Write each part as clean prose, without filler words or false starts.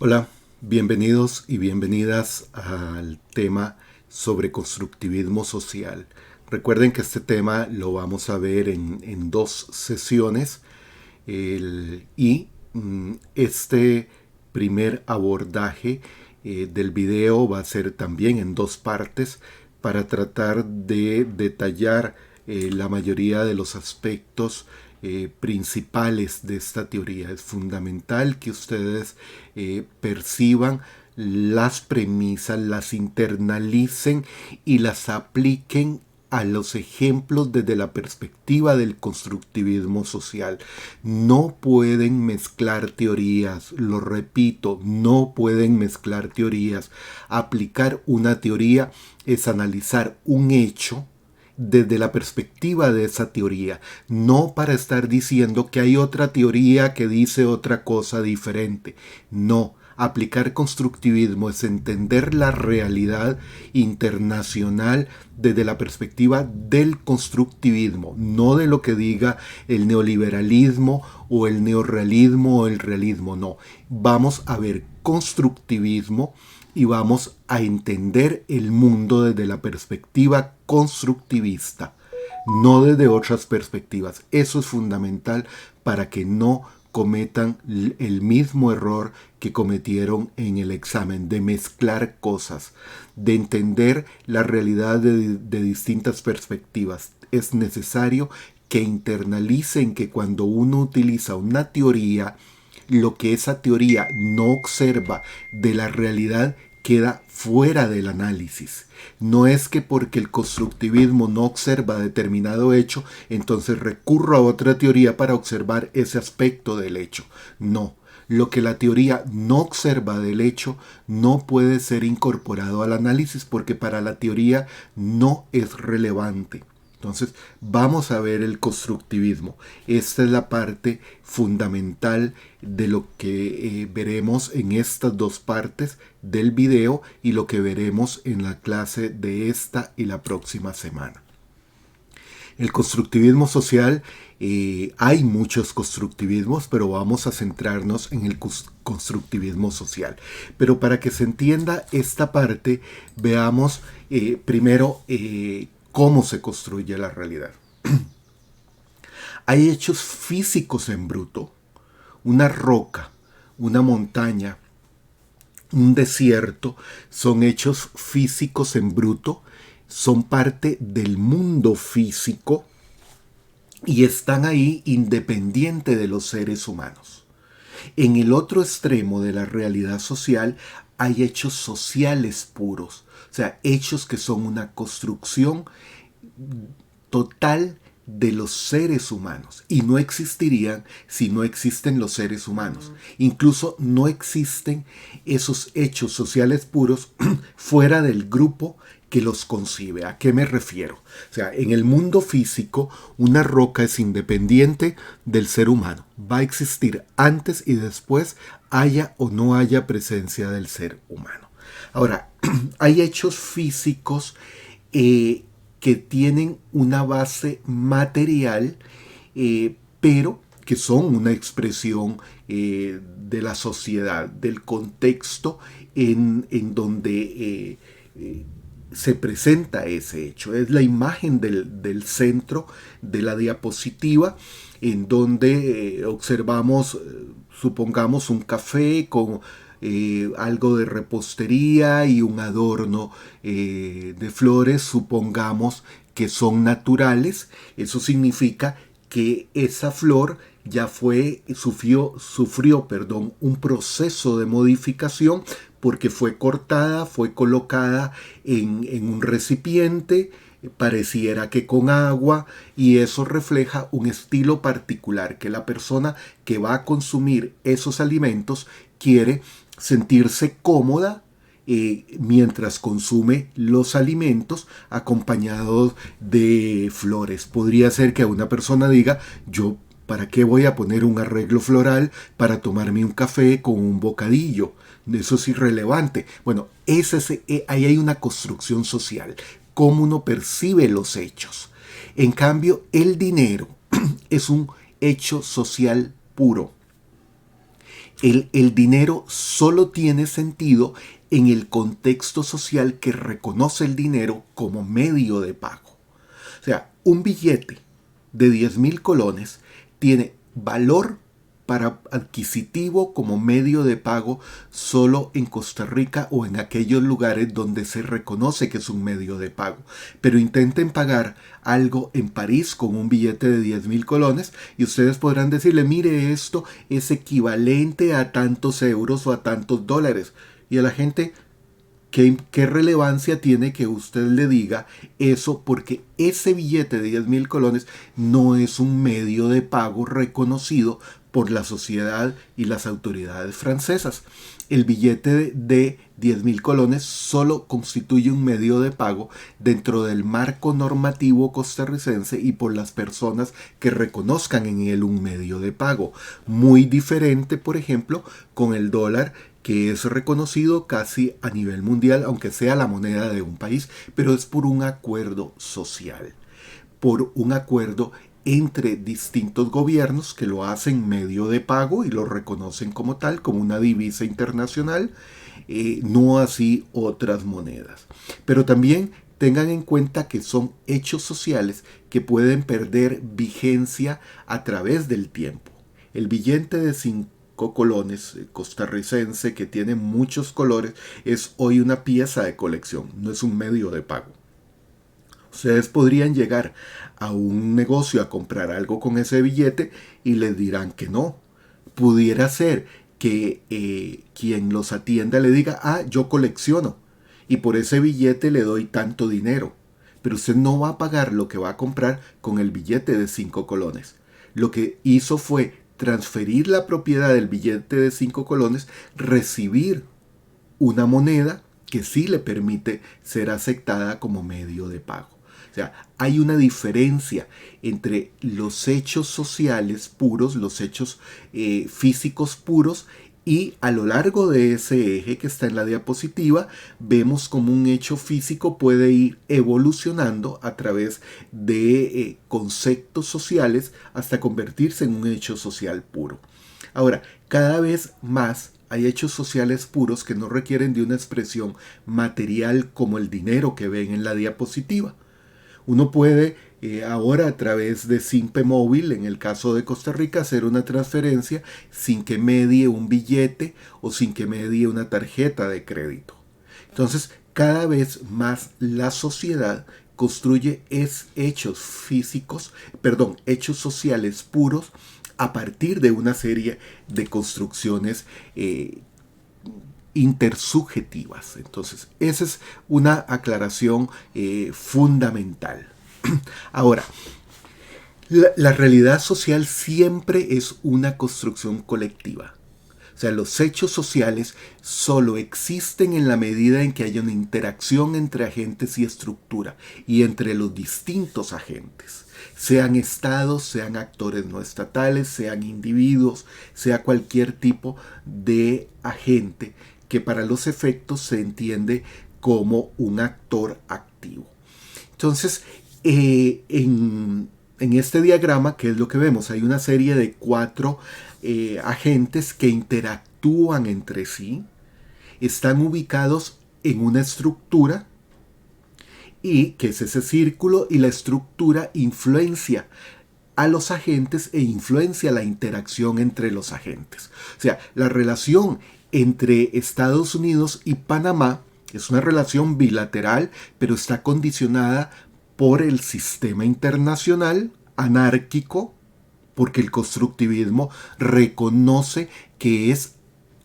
Hola, bienvenidos y bienvenidas al tema sobre constructivismo social. Recuerden que este tema lo vamos a ver en dos sesiones este primer abordaje del video va a ser también en dos partes para tratar de detallar la mayoría de los aspectos principales de esta teoría. Es fundamental que ustedes perciban las premisas, las internalicen y las apliquen a los ejemplos desde la perspectiva del constructivismo social. No pueden mezclar teorías, lo repito, no pueden mezclar teorías. Aplicar una teoría es analizar un hecho desde la perspectiva de esa teoría, no para estar diciendo que hay otra teoría que dice otra cosa diferente. No, aplicar constructivismo es entender la realidad internacional desde la perspectiva del constructivismo, no de lo que diga el neoliberalismo o el neorrealismo o el realismo, no. Vamos a ver constructivismo y vamos a entender el mundo desde la perspectiva constructivista, no desde otras perspectivas. Eso es fundamental para que no cometan el mismo error que cometieron en el examen, de mezclar cosas, de entender la realidad de distintas perspectivas. Es necesario que internalicen que cuando uno utiliza una teoría, lo que esa teoría no observa de la realidad queda fuera del análisis. No es que porque el constructivismo no observa determinado hecho, entonces recurro a otra teoría para observar ese aspecto del hecho. No. Lo que la teoría no observa del hecho no puede ser incorporado al análisis porque para la teoría no es relevante. Entonces, vamos a ver el constructivismo. Esta es la parte fundamental de lo que veremos en estas dos partes del video y lo que veremos en la clase de esta y la próxima semana. El constructivismo social, hay muchos constructivismos, pero vamos a centrarnos en el constructivismo social. Pero para que se entienda esta parte, veamos primero cómo se construye la realidad. Hay hechos físicos en bruto. Una roca, una montaña, un desierto, son hechos físicos en bruto, son parte del mundo físico y están ahí independiente de los seres humanos. En el otro extremo de la realidad social hay hechos sociales puros, o sea, hechos que son una construcción total de los seres humanos y no existirían si no existen los seres humanos. Incluso no existen esos hechos sociales puros fuera del grupo que los concibe. ¿A qué me refiero? O sea, en el mundo físico, una roca es independiente del ser humano. Va a existir antes y después, haya o no haya presencia del ser humano. Ahora, hay hechos físicos que tienen una base material, pero que son una expresión de la sociedad, del contexto en donde se presenta ese hecho. Es la imagen del centro de la diapositiva en donde observamos, supongamos, un café con algo de repostería y un adorno de flores, supongamos que son naturales. Eso significa que esa flor ya sufrió un proceso de modificación porque fue cortada, fue colocada en un recipiente, pareciera que con agua, y eso refleja un estilo particular que la persona que va a consumir esos alimentos quiere sentirse cómoda mientras consume los alimentos acompañados de flores. Podría ser que una persona diga, yo ¿para qué voy a poner un arreglo floral para tomarme un café con un bocadillo? Eso es irrelevante. Bueno, ahí hay una construcción social, cómo uno percibe los hechos. En cambio, el dinero es un hecho social puro. El dinero solo tiene sentido en el contexto social que reconoce el dinero como medio de pago. O sea, un billete de 10.000 colones tiene valor para adquisitivo como medio de pago solo en Costa Rica o en aquellos lugares donde se reconoce que es un medio de pago. Pero intenten pagar algo en París con un billete de 10.000 colones y ustedes podrán decirle, mire, esto es equivalente a tantos euros o a tantos dólares. Y a la gente, ¿qué relevancia tiene que usted le diga eso? Porque ese billete de 10.000 colones no es un medio de pago reconocido por la sociedad y las autoridades francesas. El billete de 10.000 colones solo constituye un medio de pago dentro del marco normativo costarricense y por las personas que reconozcan en él un medio de pago. Muy diferente, por ejemplo, con el dólar, que es reconocido casi a nivel mundial, aunque sea la moneda de un país, pero es por un acuerdo social, por un acuerdo entre distintos gobiernos que lo hacen medio de pago y lo reconocen como tal, como una divisa internacional, no así otras monedas. Pero también tengan en cuenta que son hechos sociales que pueden perder vigencia a través del tiempo. El billete de 5 colones costarricense que tiene muchos colores es hoy una pieza de colección, no es un medio de pago. Ustedes podrían llegar a un negocio a comprar algo con ese billete y les dirán que no. Pudiera ser que quien los atienda le diga, yo colecciono y por ese billete le doy tanto dinero. Pero usted no va a pagar lo que va a comprar con el billete de 5 colones. Lo que hizo fue transferir la propiedad del billete de 5 colones, recibir una moneda que sí le permite ser aceptada como medio de pago. O sea, hay una diferencia entre los hechos sociales puros, los hechos físicos puros, y a lo largo de ese eje que está en la diapositiva, vemos cómo un hecho físico puede ir evolucionando a través de conceptos sociales hasta convertirse en un hecho social puro. Ahora, cada vez más hay hechos sociales puros que no requieren de una expresión material como el dinero que ven en la diapositiva. Uno puede ahora a través de Simpe Móvil, en el caso de Costa Rica, hacer una transferencia sin que medie un billete o sin que medie una tarjeta de crédito. Entonces, cada vez más la sociedad construye hechos sociales puros a partir de una serie de construcciones intersubjetivas. Entonces, esa es una aclaración fundamental. Ahora, la realidad social siempre es una construcción colectiva. O sea, los hechos sociales solo existen en la medida en que haya una interacción entre agentes y estructura y entre los distintos agentes. Sean estados, sean actores no estatales, sean individuos, sea cualquier tipo de agente que para los efectos se entiende como un actor activo. Entonces, en este diagrama, ¿qué es lo que vemos? Hay una serie de 4 agentes que interactúan entre sí, están ubicados en una estructura y que es ese círculo, y la estructura influencia a los agentes e influencia la interacción entre los agentes. O sea, la relación entre Estados Unidos y Panamá es una relación bilateral, pero está condicionada por el sistema internacional anárquico, porque el constructivismo reconoce que es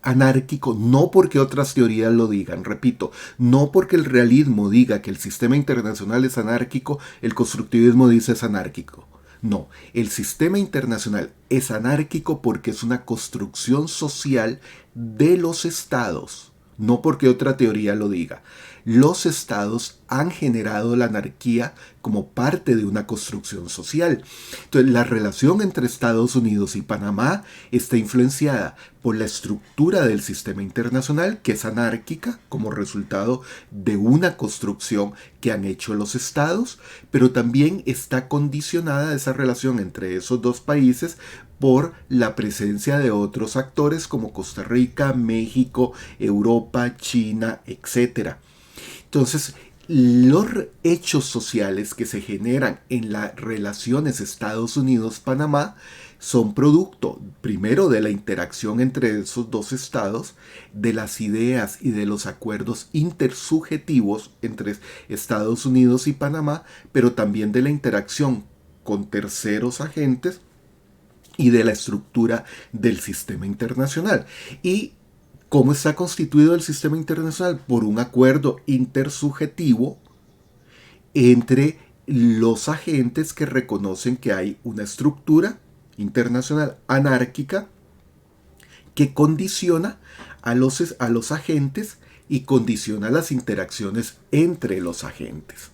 anárquico, no porque otras teorías lo digan, repito, no porque el realismo diga que el sistema internacional es anárquico, el constructivismo dice es anárquico. No, el sistema internacional es anárquico porque es una construcción social de los estados, no porque otra teoría lo diga. Los estados han generado la anarquía como parte de una construcción social. Entonces, la relación entre Estados Unidos y Panamá está influenciada por la estructura del sistema internacional, que es anárquica como resultado de una construcción que han hecho los estados, pero también está condicionada esa relación entre esos dos países por la presencia de otros actores como Costa Rica, México, Europa, China, etc. Entonces, los hechos sociales que se generan en las relaciones Estados Unidos-Panamá son producto, primero, de la interacción entre esos dos estados, de las ideas y de los acuerdos intersubjetivos entre Estados Unidos y Panamá, pero también de la interacción con terceros agentes y de la estructura del sistema internacional. Y ¿cómo está constituido el sistema internacional? Por un acuerdo intersubjetivo entre los agentes que reconocen que hay una estructura internacional anárquica que condiciona a los agentes y condiciona las interacciones entre los agentes.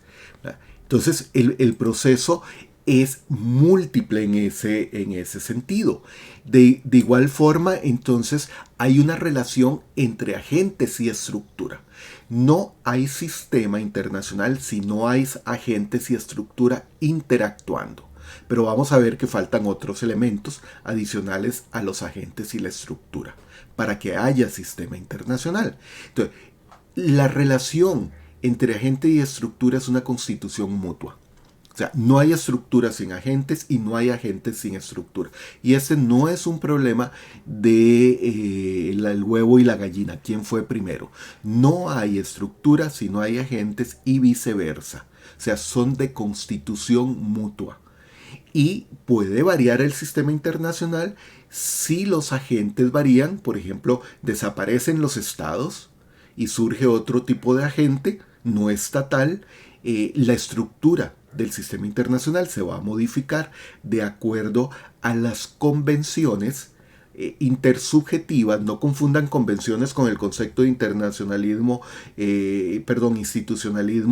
Entonces el proceso es múltiple en ese sentido. De igual forma, entonces, hay una relación entre agentes y estructura. No hay sistema internacional si no hay agentes y estructura interactuando. Pero vamos a ver que faltan otros elementos adicionales a los agentes y la estructura para que haya sistema internacional. Entonces, la relación entre agente y estructura es una constitución mutua. O sea, no hay estructura sin agentes y no hay agentes sin estructura. Y ese no es un problema de el huevo y la gallina. ¿Quién fue primero? No hay estructura si no hay agentes y viceversa. O sea, son de constitución mutua. Y puede variar el sistema internacional si los agentes varían. Por ejemplo, desaparecen los estados y surge otro tipo de agente no estatal. La estructura del sistema internacional se va a modificar de acuerdo a las convenciones intersubjetivas. No confundan convenciones con el concepto de institucionalismo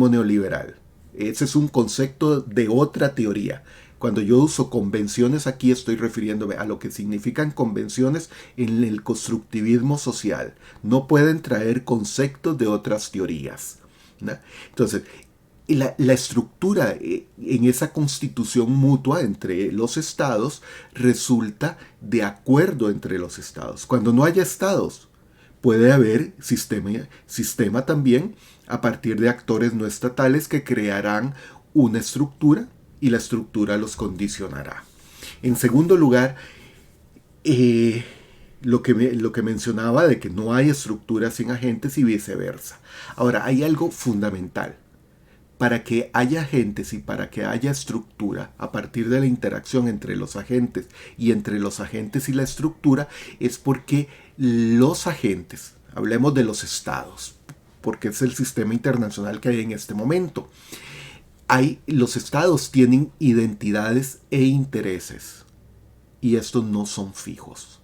neoliberal. Ese es un concepto de otra teoría. Cuando yo uso convenciones aquí estoy refiriéndome a lo que significan convenciones en el constructivismo social. No pueden traer conceptos de otras teorías, ¿no? Entonces, la estructura en esa constitución mutua entre los estados resulta de acuerdo entre los estados. Cuando no haya estados, puede haber sistema también a partir de actores no estatales que crearán una estructura y la estructura los condicionará. En segundo lugar, lo que mencionaba de que no hay estructura sin agentes y viceversa. Ahora, hay algo fundamental. Para que haya agentes y para que haya estructura a partir de la interacción entre los agentes y entre los agentes y la estructura, es porque los agentes, hablemos de los estados, porque es el sistema internacional que hay en este momento, los estados tienen identidades e intereses y estos no son fijos.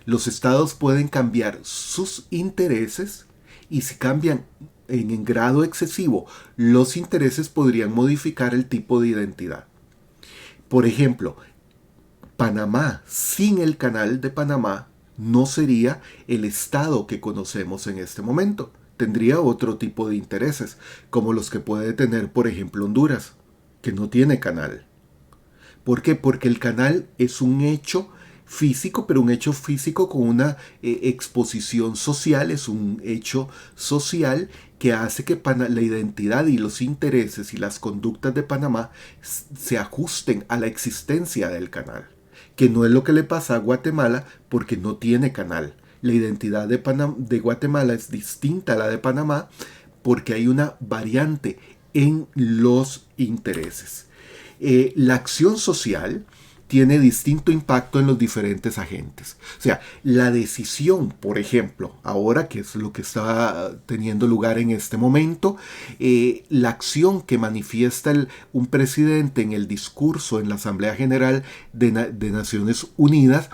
Los estados pueden cambiar sus intereses y si cambian en grado excesivo los intereses podrían modificar el tipo de identidad. Por ejemplo, Panamá sin el canal de Panamá no sería el estado que conocemos en este momento. Tendría otro tipo de intereses, como los que puede tener, por ejemplo, Honduras, que no tiene canal. ¿Por qué? Porque el canal es un hecho físico, pero un hecho físico con una exposición social, es un hecho social que hace que la identidad y los intereses y las conductas de Panamá se ajusten a la existencia del canal, que no es lo que le pasa a Guatemala porque no tiene canal. La identidad de Guatemala es distinta a la de Panamá porque hay una variante en los intereses. La acción social tiene distinto impacto en los diferentes agentes. O sea, la decisión, por ejemplo, ahora que es lo que está teniendo lugar en este momento, la acción que manifiesta un presidente en el discurso en la Asamblea General de Naciones Unidas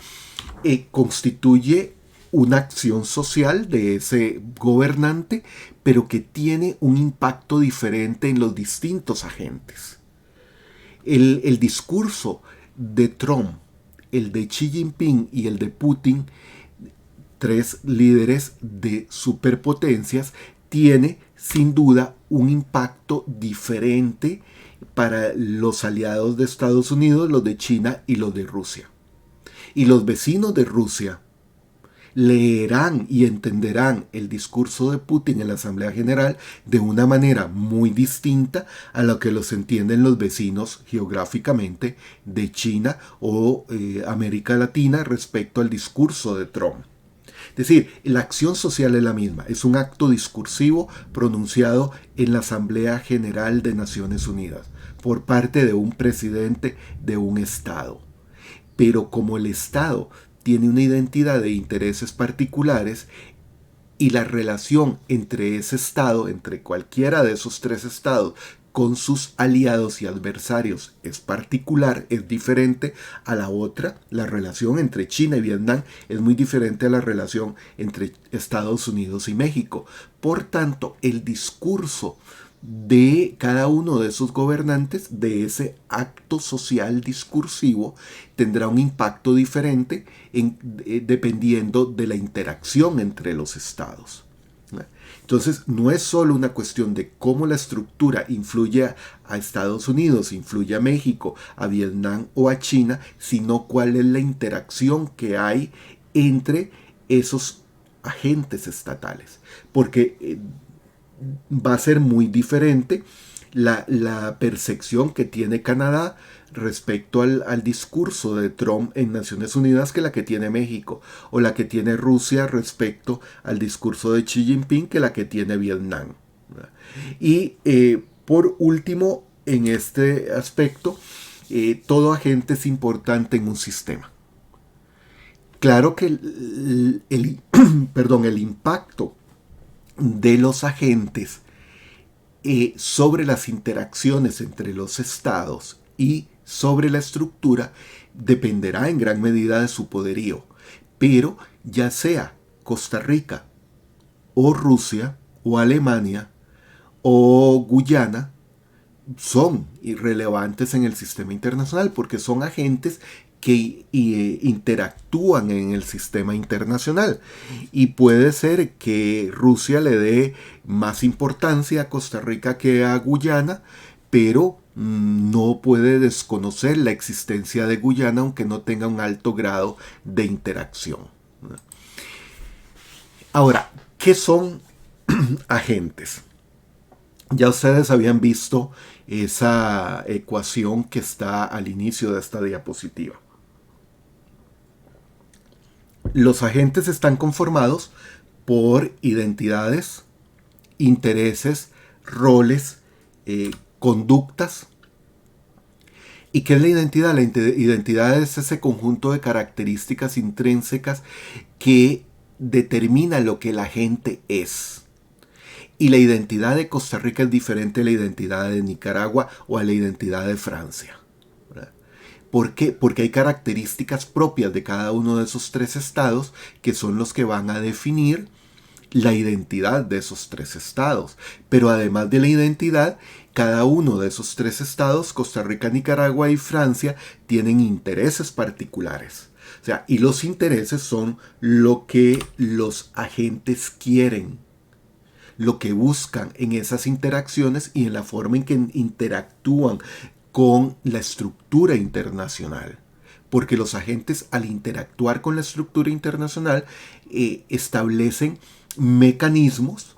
constituye una acción social de ese gobernante, pero que tiene un impacto diferente en los distintos agentes. El discurso de Trump, el de Xi Jinping y el de Putin, tres líderes de superpotencias, tiene sin duda un impacto diferente para los aliados de Estados Unidos, los de China y los de Rusia. Y los vecinos de Rusia leerán y entenderán el discurso de Putin en la Asamblea General de una manera muy distinta a lo que los entienden los vecinos geográficamente de China o América Latina respecto al discurso de Trump. Es decir, la acción social es la misma, es un acto discursivo pronunciado en la Asamblea General de Naciones Unidas por parte de un presidente de un Estado. Pero como el Estado tiene una identidad de intereses particulares y la relación entre ese Estado, entre cualquiera de esos tres Estados, con sus aliados y adversarios es particular, es diferente a la otra. La relación entre China y Vietnam es muy diferente a la relación entre Estados Unidos y México. Por tanto, el discurso de cada uno de esos gobernantes, de ese acto social discursivo, tendrá un impacto diferente dependiendo de la interacción entre los estados. Entonces, no es solo una cuestión de cómo la estructura influye a Estados Unidos, influye a México, a Vietnam o a China, sino cuál es la interacción que hay entre esos agentes estatales. Porque va a ser muy diferente la percepción que tiene Canadá respecto al discurso de Trump en Naciones Unidas que la que tiene México, o la que tiene Rusia respecto al discurso de Xi Jinping que la que tiene Vietnam. Y por último, en este aspecto, todo agente es importante en un sistema. Claro que el impacto de los agentes sobre las interacciones entre los estados y sobre la estructura dependerá en gran medida de su poderío. Pero ya sea Costa Rica o Rusia o Alemania o Guyana, son irrelevantes en el sistema internacional porque son agentes que interactúan en el sistema internacional. Y puede ser que Rusia le dé más importancia a Costa Rica que a Guyana, pero no puede desconocer la existencia de Guyana aunque no tenga un alto grado de interacción. Ahora, ¿qué son agentes? Ya ustedes habían visto esa ecuación que está al inicio de esta diapositiva. Los agentes están conformados por identidades, intereses, roles, conductas. ¿Y qué es la identidad? La identidad es ese conjunto de características intrínsecas que determina lo que la gente es. Y la identidad de Costa Rica es diferente a la identidad de Nicaragua o a la identidad de Francia. ¿Por qué? Porque hay características propias de cada uno de esos tres estados que son los que van a definir la identidad de esos tres estados. Pero además de la identidad, cada uno de esos tres estados, Costa Rica, Nicaragua y Francia, tienen intereses particulares. O sea, y los intereses son lo que los agentes quieren, lo que buscan en esas interacciones y en la forma en que interactúan con la estructura internacional. Porque los agentes, al interactuar con la estructura internacional, establecen mecanismos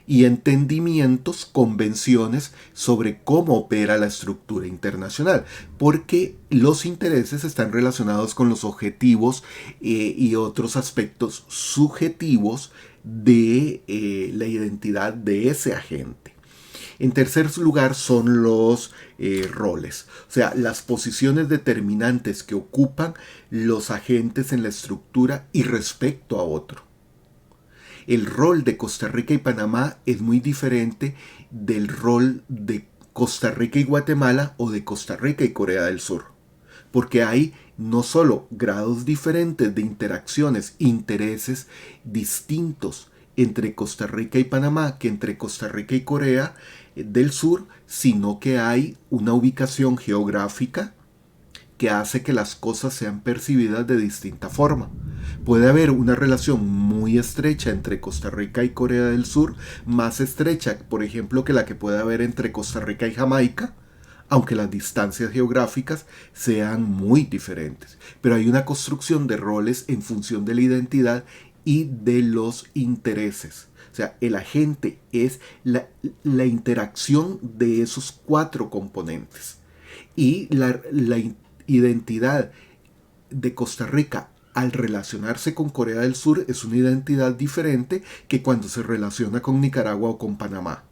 y entendimientos, convenciones sobre cómo opera la estructura internacional, porque los intereses están relacionados con los objetivos y otros aspectos subjetivos de la identidad de ese agente. En tercer lugar son los roles, o sea, las posiciones determinantes que ocupan los agentes en la estructura y respecto a otro. El rol de Costa Rica y Panamá es muy diferente del rol de Costa Rica y Guatemala o de Costa Rica y Corea del Sur, porque hay no solo grados diferentes de interacciones, intereses distintos entre Costa Rica y Panamá que entre Costa Rica y Corea del Sur, sino que hay una ubicación geográfica que hace que las cosas sean percibidas de distinta forma. Puede haber una relación muy estrecha entre Costa Rica y Corea del Sur, más estrecha, por ejemplo, que la que puede haber entre Costa Rica y Jamaica, aunque las distancias geográficas sean muy diferentes. Pero hay una construcción de roles en función de la identidad y de los intereses. O sea, el agente es la interacción de esos cuatro componentes. Y la identidad de Costa Rica al relacionarse con Corea del Sur es una identidad diferente que cuando se relaciona con Nicaragua o con Panamá.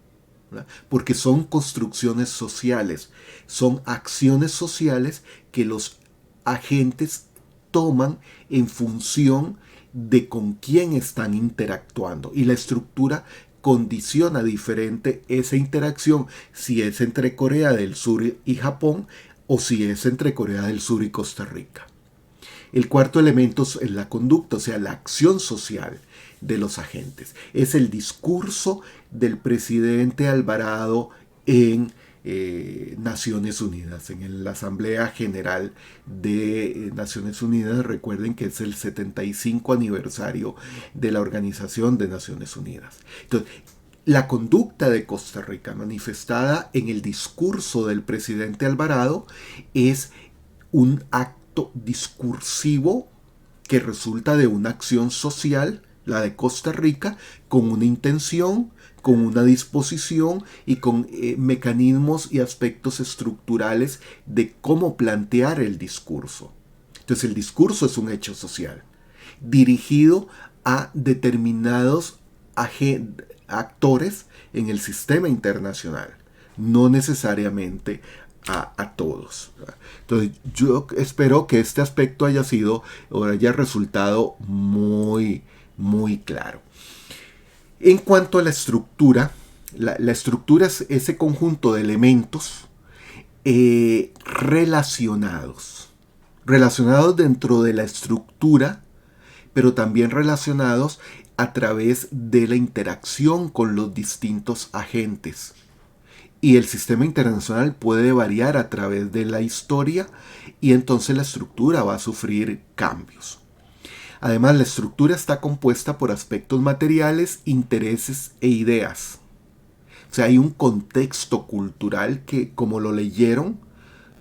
¿Verdad? Porque son construcciones sociales, son acciones sociales que los agentes toman en función de con quién están interactuando. Y la estructura condiciona diferente esa interacción si es entre Corea del Sur y Japón o si es entre Corea del Sur y Costa Rica. El cuarto elemento es la conducta, o sea, la acción social de los agentes. Es el discurso del presidente Alvarado en Naciones Unidas, en la Asamblea General de Naciones Unidas. Recuerden que es el 75 aniversario de la Organización de Naciones Unidas. Entonces, la conducta de Costa Rica manifestada en el discurso del presidente Alvarado es un acto discursivo que resulta de una acción social, la de Costa Rica, con una intención, con una disposición y con mecanismos y aspectos estructurales de cómo plantear el discurso. Entonces el discurso es un hecho social, dirigido a determinados actores en el sistema internacional, no necesariamente a todos. Entonces yo espero que este aspecto haya sido o haya resultado muy claro. En cuanto a la estructura, la estructura es ese conjunto de elementos relacionados dentro de la estructura, pero también relacionados a través de la interacción con los distintos agentes. Y el sistema internacional puede variar a través de la historia y entonces la estructura va a sufrir cambios. Además, la estructura está compuesta por aspectos materiales, intereses e ideas. O sea, hay un contexto cultural que, como lo leyeron,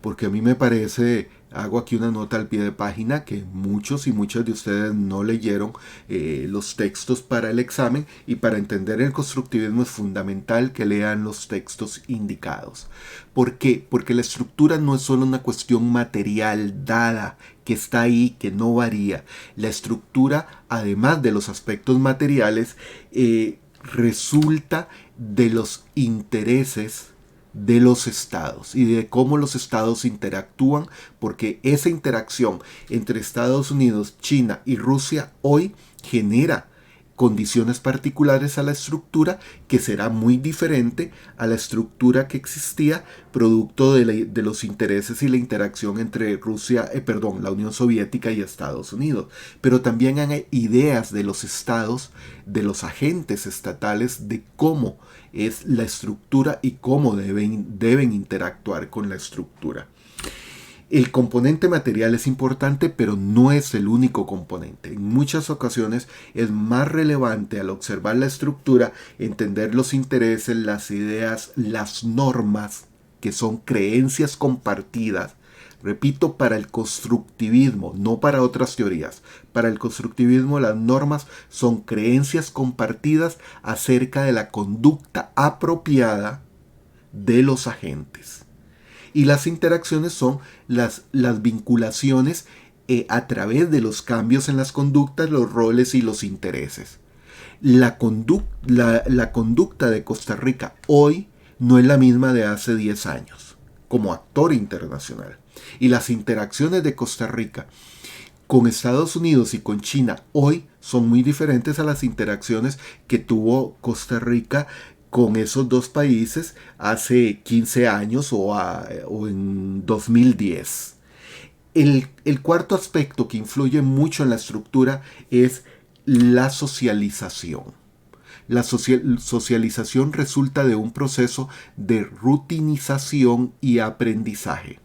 porque a mí me parece, hago aquí una nota al pie de página, que muchos y muchas de ustedes no leyeron los textos para el examen, y para entender el constructivismo es fundamental que lean los textos indicados. ¿Por qué? Porque la estructura no es solo una cuestión material dada, que está ahí, que no varía. La estructura, además de los aspectos materiales, resulta de los intereses de los estados y de cómo los estados interactúan, porque esa interacción entre Estados Unidos, China y Rusia hoy genera condiciones particulares a la estructura que será muy diferente a la estructura que existía producto de los intereses y la interacción entre la Unión Soviética y Estados Unidos. Pero también hay ideas de los estados, de los agentes estatales, de cómo es la estructura y cómo deben interactuar con la estructura. El componente material es importante, pero no es el único componente. En muchas ocasiones es más relevante al observar la estructura entender los intereses, las ideas, las normas, que son creencias compartidas. Repito, para el constructivismo, no para otras teorías. Para el constructivismo las normas son creencias compartidas acerca de la conducta apropiada de los agentes. Y las interacciones son las vinculaciones a través de los cambios en las conductas, los roles y los intereses. La conducta de Costa Rica hoy no es la misma de hace 10 años, como actor internacional. Y las interacciones de Costa Rica con Estados Unidos y con China hoy son muy diferentes a las interacciones que tuvo Costa Rica con esos dos países hace 15 años o en 2010. El cuarto aspecto que influye mucho en la estructura es la socialización. La socialización resulta de un proceso de rutinización y aprendizaje.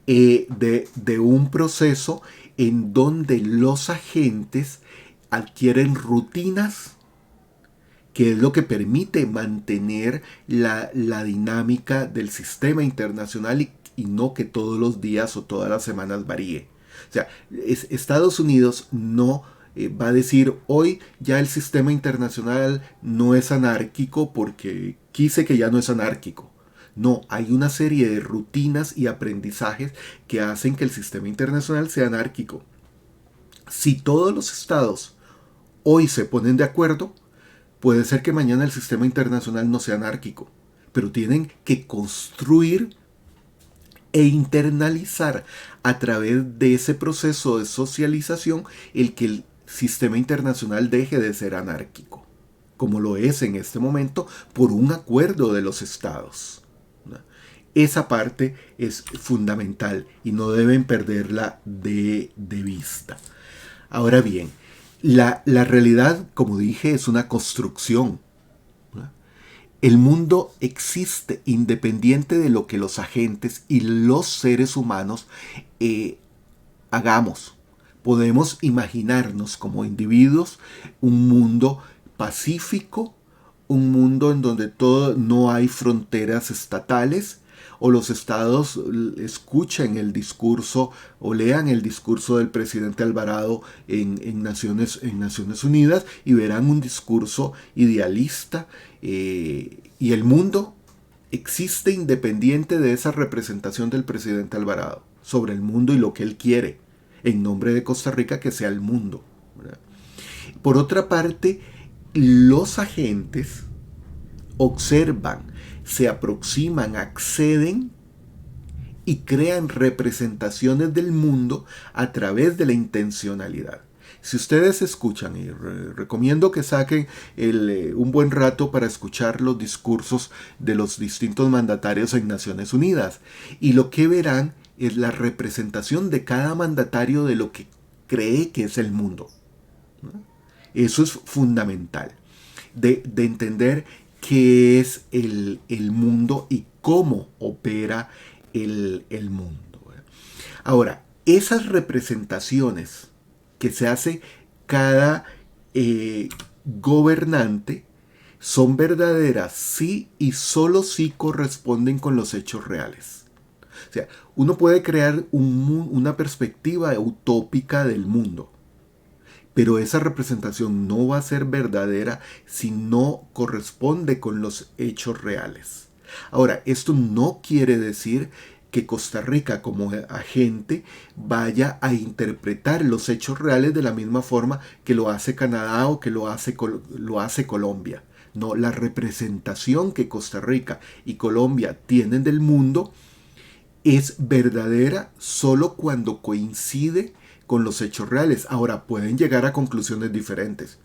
De un proceso en donde los agentes adquieren rutinas que es lo que permite mantener la dinámica del sistema internacional y no que todos los días o todas las semanas varíe. O sea, Estados Unidos no va a decir hoy ya el sistema internacional no es anárquico porque quise que ya no es anárquico. No, hay una serie de rutinas y aprendizajes que hacen que el sistema internacional sea anárquico. Si todos los estados hoy se ponen de acuerdo, puede ser que mañana el sistema internacional no sea anárquico, pero tienen que construir e internalizar a través de ese proceso de socialización el que el sistema internacional deje de ser anárquico, como lo es en este momento por un acuerdo de los estados. Esa parte es fundamental y no deben perderla de vista. Ahora bien, la realidad, como dije, es una construcción. El mundo existe independiente de lo que los agentes y los seres humanos hagamos. Podemos imaginarnos como individuos un mundo pacífico, un mundo en donde no hay fronteras estatales, o los estados escuchen el discurso o lean el discurso del presidente Alvarado en Naciones Unidas y verán un discurso idealista, y el mundo existe independiente de esa representación del presidente Alvarado sobre el mundo y lo que él quiere en nombre de Costa Rica que sea el mundo, ¿verdad? Por otra parte, los agentes observan, se aproximan, acceden y crean representaciones del mundo a través de la intencionalidad. Si ustedes escuchan, y recomiendo que saquen un buen rato para escuchar los discursos de los distintos mandatarios en Naciones Unidas, y lo que verán es la representación de cada mandatario de lo que cree que es el mundo. Eso es fundamental, de entender qué es el mundo y cómo opera el mundo. Ahora, esas representaciones que se hace cada gobernante son verdaderas sí y solo si corresponden con los hechos reales. O sea, uno puede crear una perspectiva utópica del mundo, pero esa representación no va a ser verdadera si no corresponde con los hechos reales. Ahora, esto no quiere decir que Costa Rica como agente vaya a interpretar los hechos reales de la misma forma que lo hace Canadá o que lo hace Colombia. No, la representación que Costa Rica y Colombia tienen del mundo es verdadera solo cuando coincide con los hechos reales. Ahora, pueden llegar a conclusiones diferentes.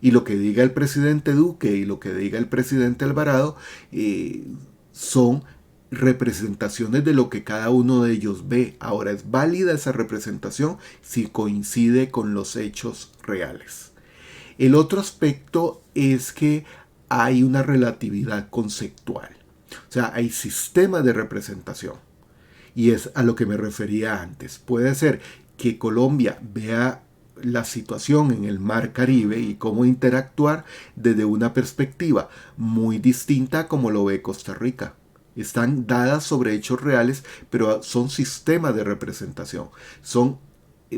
Y lo que diga el presidente Duque y lo que diga el presidente Alvarado son representaciones de lo que cada uno de ellos ve. Ahora, es válida esa representación si coincide con los hechos reales. El otro aspecto es que hay una relatividad conceptual. O sea, hay sistemas de representación. Y es a lo que me refería antes. Puede ser que Colombia vea la situación en el Mar Caribe y cómo interactuar desde una perspectiva muy distinta a como lo ve Costa Rica. Están dadas sobre hechos reales, pero son sistemas de representación. Son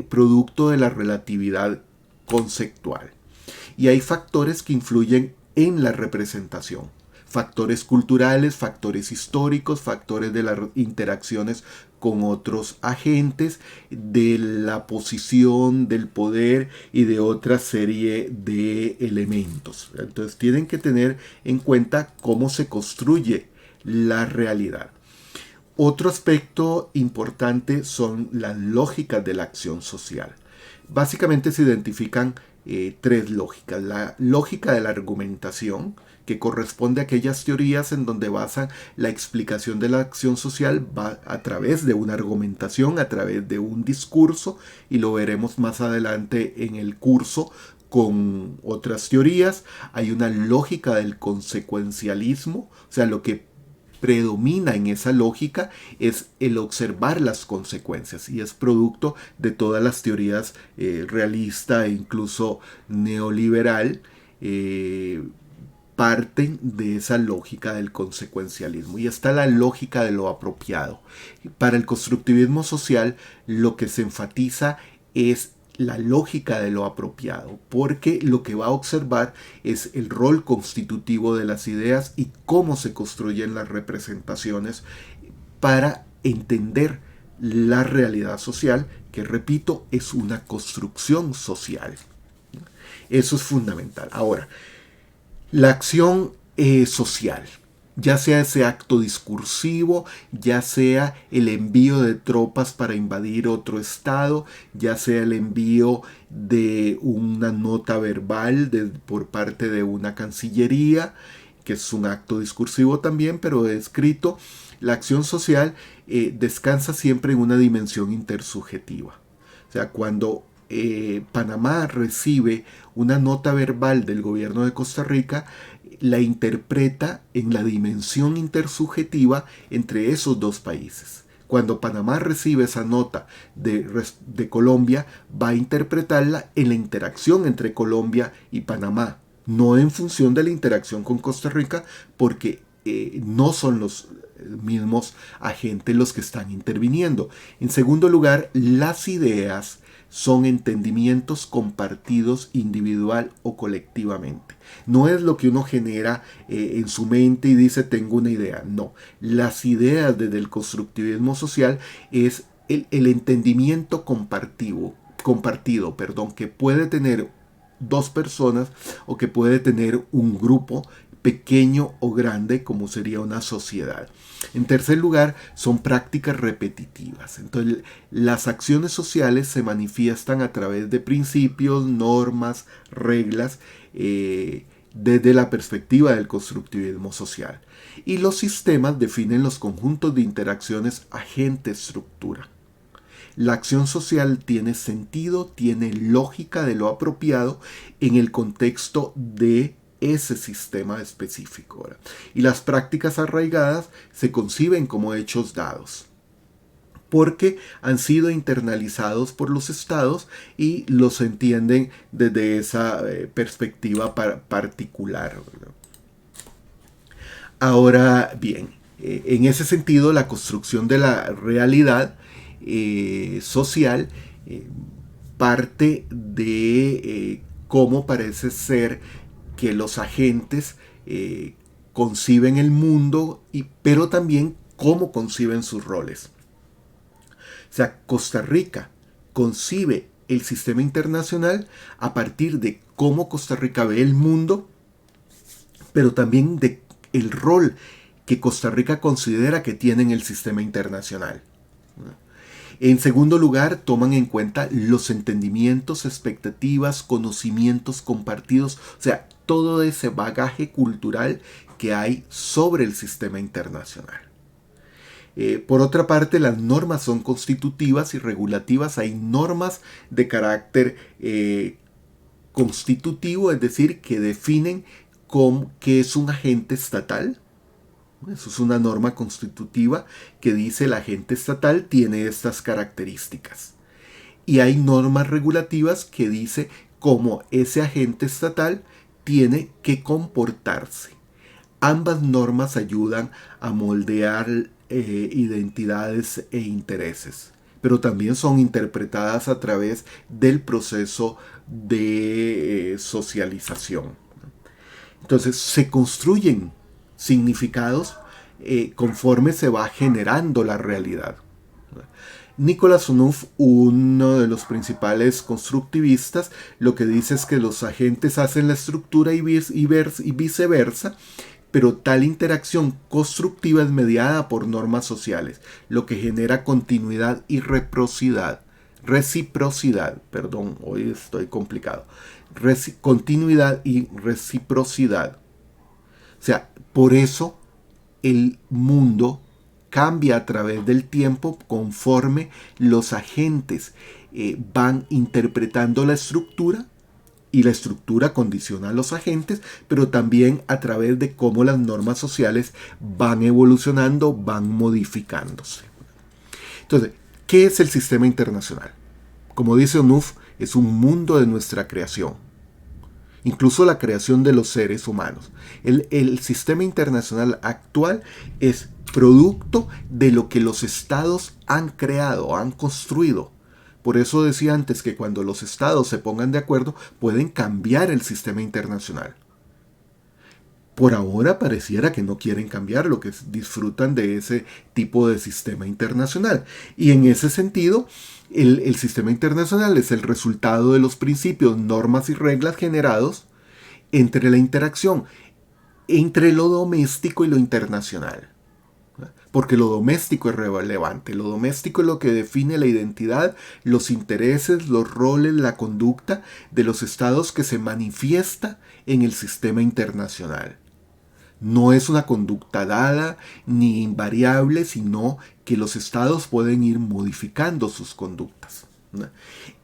producto de la relatividad conceptual. Y hay factores que influyen en la representación. Factores culturales, factores históricos, factores de las interacciones con otros agentes, de la posición, del poder y de otra serie de elementos. Entonces tienen que tener en cuenta cómo se construye la realidad. Otro aspecto importante son las lógicas de la acción social. Básicamente se identifican tres lógicas. La lógica de la argumentación, que corresponde a aquellas teorías en donde basan la explicación de la acción social va a través de una argumentación, a través de un discurso, y lo veremos más adelante en el curso con otras teorías. Hay una lógica del consecuencialismo, o sea, lo que predomina en esa lógica es el observar las consecuencias y es producto de todas las teorías realista e incluso neoliberal, parten de esa lógica del consecuencialismo y está la lógica de lo apropiado. Para el constructivismo social lo que se enfatiza es la lógica de lo apropiado, porque lo que va a observar es el rol constitutivo de las ideas y cómo se construyen las representaciones para entender la realidad social, que repito, es una construcción social. Eso es fundamental. Ahora, la acción social, ya sea ese acto discursivo, ya sea el envío de tropas para invadir otro estado, ya sea el envío de una nota verbal por parte de una cancillería, que es un acto discursivo también, pero escrito, la acción social descansa siempre en una dimensión intersubjetiva. O sea, cuando Panamá recibe una nota verbal del gobierno de Costa Rica, la interpreta en la dimensión intersubjetiva entre esos dos países. Cuando Panamá recibe esa nota de Colombia, va a interpretarla en la interacción entre Colombia y Panamá, no en función de la interacción con Costa Rica, porque no son los mismos agentes los que están interviniendo. En segundo lugar, las ideas son entendimientos compartidos individual o colectivamente. No es lo que uno genera en su mente y dice tengo una idea. No, las ideas desde el constructivismo social es el entendimiento compartido, que puede tener dos personas o que puede tener un grupo pequeño o grande, como sería una sociedad. En tercer lugar, son prácticas repetitivas. Entonces, las acciones sociales se manifiestan a través de principios, normas, reglas, desde la perspectiva del constructivismo social. Y los sistemas definen los conjuntos de interacciones agente-estructura. La acción social tiene sentido, tiene lógica de lo apropiado en el contexto de ese sistema específico, ¿verdad? Y las prácticas arraigadas se conciben como hechos dados, porque han sido internalizados por los estados y los entienden desde esa perspectiva particular, ¿verdad? Ahora bien, en ese sentido, la construcción de la realidad social parte de cómo parece ser que los agentes conciben el mundo, pero también cómo conciben sus roles. O sea, Costa Rica concibe el sistema internacional a partir de cómo Costa Rica ve el mundo, pero también de el rol que Costa Rica considera que tiene en el sistema internacional. En segundo lugar, toman en cuenta los entendimientos, expectativas, conocimientos compartidos, o sea, todo ese bagaje cultural que hay sobre el sistema internacional. Por otra parte, las normas son constitutivas y regulativas. Hay normas de carácter constitutivo, es decir, que definen qué es un agente estatal. Eso es una norma constitutiva que dice el agente estatal tiene estas características. Y hay normas regulativas que dice cómo ese agente estatal tiene que comportarse. Ambas normas ayudan a moldear identidades e intereses, pero también son interpretadas a través del proceso de socialización. Entonces se construyen significados conforme se va generando la realidad. Nicolás Onuf, uno de los principales constructivistas, lo que dice es que los agentes hacen la estructura y viceversa, pero tal interacción constructiva es mediada por normas sociales, lo que genera continuidad y reciprocidad, hoy estoy complicado, continuidad y reciprocidad. O sea, por eso el mundo cambia a través del tiempo conforme los agentes van interpretando la estructura y la estructura condiciona a los agentes, pero también a través de cómo las normas sociales van evolucionando, van modificándose. Entonces, ¿qué es el sistema internacional? Como dice Onuf, es un mundo de nuestra creación. incluso la creación de los seres humanos. El sistema internacional actual es producto de lo que los estados han creado, han construido. Por eso decía antes que cuando los estados se pongan de acuerdo pueden cambiar el sistema internacional. Por ahora pareciera que no quieren cambiarlo, que disfrutan de ese tipo de sistema internacional. Y en ese sentido, el sistema internacional es el resultado de los principios, normas y reglas generados entre la interacción entre lo doméstico y lo internacional. Porque lo doméstico es relevante, lo doméstico es lo que define la identidad, los intereses, los roles, la conducta de los estados que se manifiesta en el sistema internacional. No es una conducta dada ni invariable, sino que los estados pueden ir modificando sus conductas.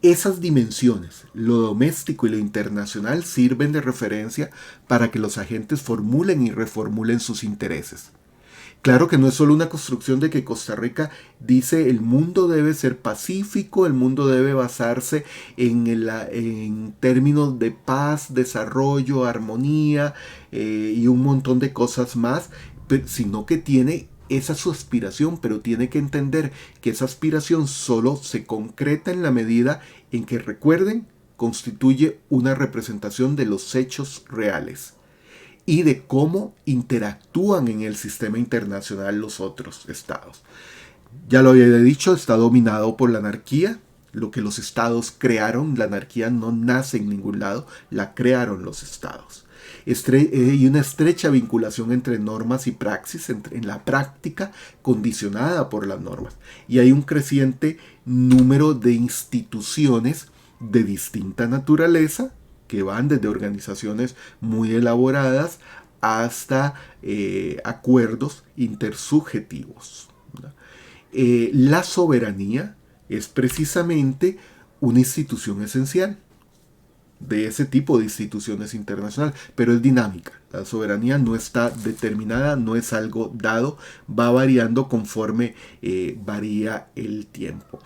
Esas dimensiones, lo doméstico y lo internacional, sirven de referencia para que los agentes formulen y reformulen sus intereses. Claro que no es solo una construcción de que Costa Rica dice el mundo debe ser pacífico, el mundo debe basarse en términos de paz, desarrollo, armonía y un montón de cosas más, sino que tiene esa su aspiración, pero tiene que entender que esa aspiración solo se concreta en la medida en que, recuerden, constituye una representación de los hechos reales y de cómo interactúan en el sistema internacional los otros estados. Ya lo había dicho, está dominado por la anarquía, lo que los estados crearon. La anarquía no nace en ningún lado, la crearon los estados. Y una estrecha vinculación entre normas y praxis, en la práctica condicionada por las normas. Y hay un creciente número de instituciones de distinta naturaleza que van desde organizaciones muy elaboradas hasta acuerdos intersubjetivos. La soberanía es precisamente una institución esencial de ese tipo de instituciones internacionales, pero es dinámica. La soberanía no está determinada, no es algo dado, va variando conforme varía el tiempo.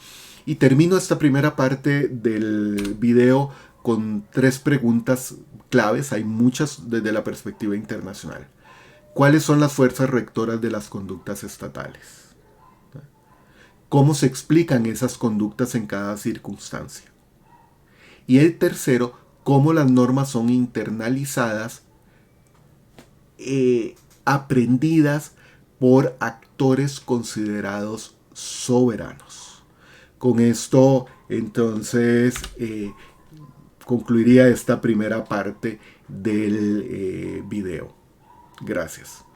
Y termino esta primera parte del video con 3 preguntas claves, hay muchas desde la perspectiva internacional. ¿Cuáles son las fuerzas rectoras de las conductas estatales? ¿Cómo se explican esas conductas en cada circunstancia? Y el tercero, cómo las normas son internalizadas, aprendidas por actores considerados soberanos. Con esto, entonces, concluiría esta primera parte del video. Gracias.